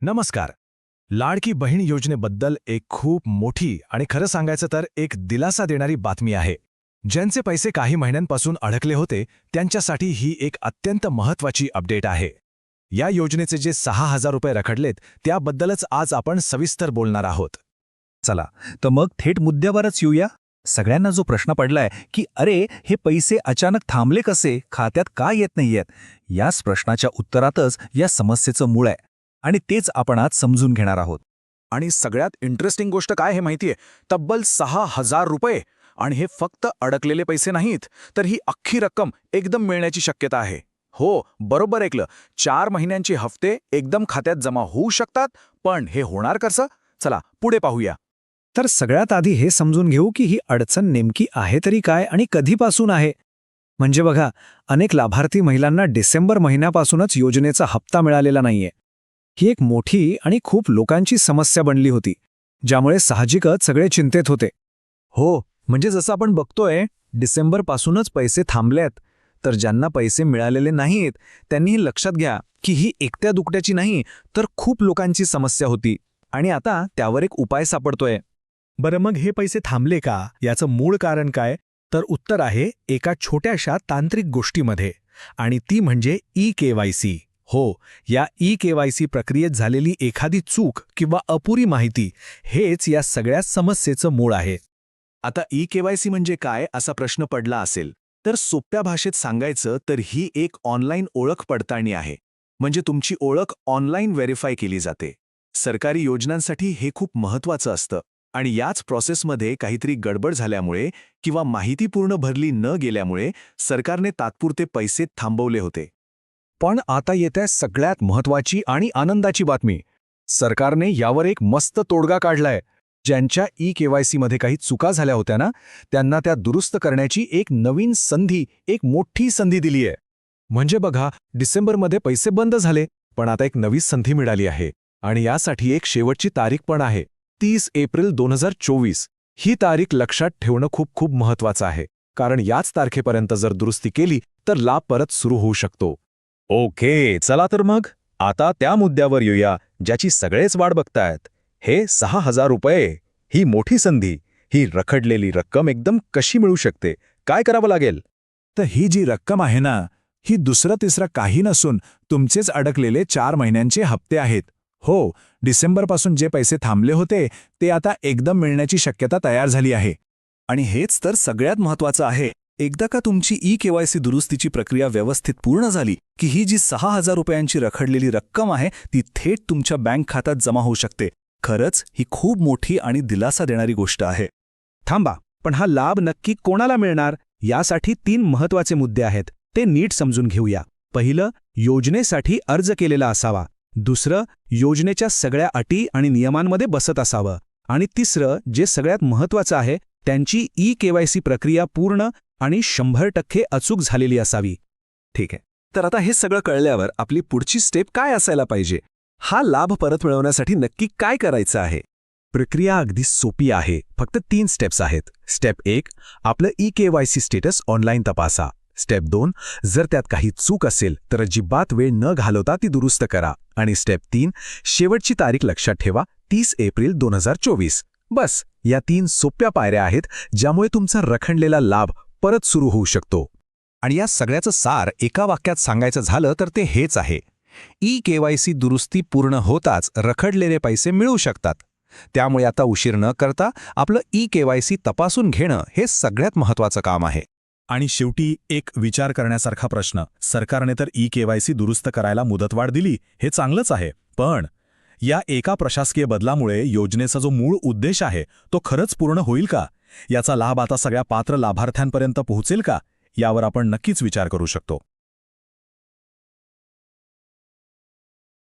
नमस्कार. लाडकी बहीण योजनेबद्दल एक खूप मोठी आणि खरं सांगायचं तर एक दिलासा देणारी बातमी आहे. ज्यांचे पैसे काही महिन्यांपासून अडकले होते त्यांच्यासाठी ही एक अत्यंत महत्त्वाची अपडेट आहे. या योजनेचे जे 6,000 रुपये रखडलेत त्याबद्दलच आज आपण सविस्तर बोलणार आहोत. चला तर मग थेट मुद्द्यावरच येऊया. सगळ्यांना जो प्रश्न पडलाय की अरे हे पैसे अचानक थांबले कसे, खात्यात का येत नाहीयेत, याच प्रश्नाच्या उत्तरातच या समस्येचं मूळ आहे आणि तेच आपण आज समजून घेणार आहोत. आणि सगळ्यात इंटरेस्टिंग गोष्ट काय हे माहितीये, तब्बल 6,000 रुपये. आणि हे फक्त अडकलेले पैसे नाहीत, तर ही अख्खी रक्कम एकदम मिळण्याची शक्यता आहे. हो, बरोबर ऐकलं. 4 महिन्यांचे हफ्ते एकदम खात्यात जमा होऊ शकतात. पण हे होणार कसं? चला पुढे पाहूया. तर सगळ्यात आधी हे समजून घेऊ की ही अडचण नेमकी आहे तरी काय आणि कधीपासून आहे. म्हणजे बघा, अनेक लाभार्थी महिलांना डिसेंबर महिन्यापासूनच योजनेचा हप्ता मिळालेला नाहीये. ही एक मोठी आणि खूप लोकांची समस्या बनली होती, ज्यामुळे साहजिकच सगळे चिंतेत होते. हो, म्हणजे जसं आपण बघतोय डिसेंबरपासूनच पैसे थांबलेत. तर ज्यांना पैसे मिळालेले नाहीत त्यांनी हे लक्षात घ्या की ही एकट्या दुकट्याची नाही तर खूप लोकांची समस्या होती आणि आता त्यावर एक उपाय सापडतोय. बरं, मग हे पैसे थांबले का, याचं मूळ कारण काय? तर उत्तर आहे एका छोट्याशा तांत्रिक गोष्टीमध्ये, आणि ती म्हणजे ई-केवायसी. हो, या ई-केवायसी प्रक्रियेत झालेली एखादी चूक किंवा अपुरी माहिती हेच या सगळ्या समस्येचं मूळ आहे. आता ई-केवायसी म्हणजे काय असा प्रश्न पडला असेल तर सोप्या भाषेत सांगायचं तर ही एक ऑनलाईन ओळख पडताळणी आहे. म्हणजे तुमची ओळख ऑनलाईन व्हेरीफाय केली जाते. सरकारी योजनांसाठी हे खूप महत्त्वाचं असतं आणि याच प्रोसेसमध्ये काहीतरी गडबड झाल्यामुळे किंवा माहिती पूर्ण भरली न गेल्यामुळे सरकारने तात्पुरते पैसे थांबवले होते. पण आता येते सगळ्यात महत्त्वाची आणि आनंदाची बातमी. सरकारने यावर एक मस्त तोडगा काढलाय. ज्यांच्या ई-केवायसीमध्ये काही चुका झाल्या होत्या ना, त्यांना त्या दुरुस्त करण्याची एक नवीन संधी, एक मोठी संधी दिली आहे. म्हणजे बघा, डिसेंबरमध्ये पैसे बंद झाले, पण आता एक नवी संधी मिळाली आहे आणि यासाठी एक शेवटची तारीख पण आहे, 30 एप्रिल 2024. ही तारीख लक्षात ठेवणं खूप खूप महत्त्वाचं आहे, कारण याच तारखेपर्यंत जर दुरुस्ती केली तर लाभ परत सुरू होऊ शकतो. ओके, चला तर मग आता त्या मुद्द्यावर येऊया ज्याची सगळेच वाट बघतायत. हे 6,000 रुपये, ही मोठी संधी, ही रखडलेली रक्कम एकदम कशी मिळू शकते, काय करावं लागेल? तर ही जी रक्कम आहे ना, ही दुसरं तिसरं काही नसून तुमचेच अडकलेले 4 महिन्यांचे हप्ते आहेत. हो, डिसेंबरपासून जे पैसे थांबले होते ते आता एकदम मिळण्याची शक्यता तयार झाली आहे. आणि हेच तर सगळ्यात महत्त्वाचं आहे. एकदा का तुमची ई-केवायसी दुरुस्तीची प्रक्रिया व्यवस्थित पूर्ण झाली की ही जी 6,000 रुपयांची रखडलेली रक्कम आहे ती थेट तुमच्या बँक खात्यात जमा होऊ शकते. खरंच ही खूप मोठी आणि दिलासा देणारी गोष्ट आहे. थांबा, पण हा लाभ नक्की कोणाला मिळणार, यासाठी 3 महत्त्वाचे मुद्दे आहेत. ते नीट समजून घेऊया. पहिलं, योजनेसाठी अर्ज केलेला असावा. दुसरं, योजनेच्या सगळ्या अटी आणि नियमांमध्ये बसत असावं. आणि तिसरं, जे सगळ्यात महत्त्वाचं आहे, त्यांची ई-केवायसी प्रक्रिया पूर्ण आणि 100% अचूक झालेली असावी. ठीक आहे, तर आता हे सगळं कळल्यावर आपली पुढची स्टेप काय असायला पाहिजे? हा लाभ परत मिळवण्यासाठी नक्की काय करायचं आहे? प्रक्रिया अगदी सोपी आहे. फक्त 3 स्टेप्स आहेत. स्टेप 1, आपलं ई-केवायसी स्टेटस ऑनलाईन तपासा. स्टेप 2, जर त्यात काही चूक असेल तर अजिबात वेळ न घालवता ती दुरुस्त करा. आणि स्टेप 3, शेवटची तारीख लक्षात ठेवा, 30 एप्रिल 2024. बस, या 3 सोप्या पायऱ्या आहेत ज्यामुळे तुमचा रखडलेला लाभ परत सुरू होऊ शकतो. आणि या सगळ्याचं सार एका वाक्यात सांगायचं झालं तर ते हेच आहे: ई-केवायसी दुरुस्ती पूर्ण होताच रखडलेले पैसे मिळू शकतात. त्यामुळे आता उशीर न करता आपलं ई-केवायसी तपासून घेणं हे सगळ्यात महत्त्वाचं काम आहे. आणि शेवटी एक विचार करण्यासारखा प्रश्न, सरकारने तर ई-केवायसी दुरुस्त करायला मुदतवाढ दिली, हे चांगलंच आहे. पण या एका प्रशासकीय बदलामुळे योजनेचा जो मूळ उद्देश आहे तो खरंच पूर्ण होईल का? याचा लाभ आता सगळ्या पात्र लाभार्थ्यांपर्यंत पोहोचेल का? यावर आपण नक्कीच विचार करू शकतो.